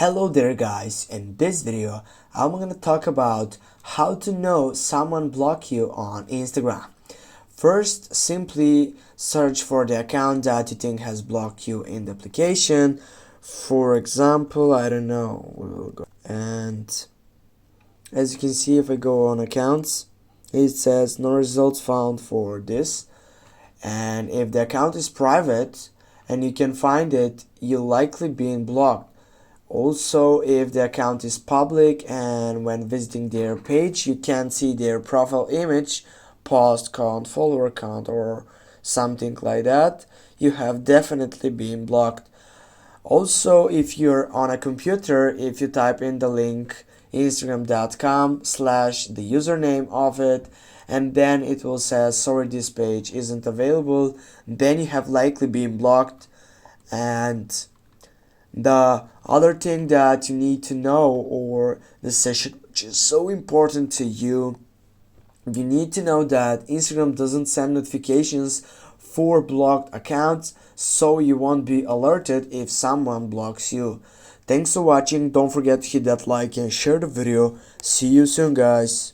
Hello there guys, in this video I'm gonna talk about how to know someone blocked you on Instagram. First, simply search for the account that you think has blocked you in the application. For example, I don't know, we will go, and as you can see, if I go on accounts, it says no results found for this. And if the account is private and you can find it, you'll likely being blocked. Also, if the account is public and when visiting their page you can see their profile image, post count, follower count, or something like that, you have definitely been blocked. Also, if you're on a computer, if you type in the link instagram.com/ the username of it, and then it will say sorry, this page isn't available, then you have likely been blocked. And the other thing that you need to know, or the session which is so important to you, you need to know that Instagram doesn't send notifications for blocked accounts, so you won't be alerted if someone blocks you. Thanks for watching. Don't forget to hit that like and share the video. See you soon, guys.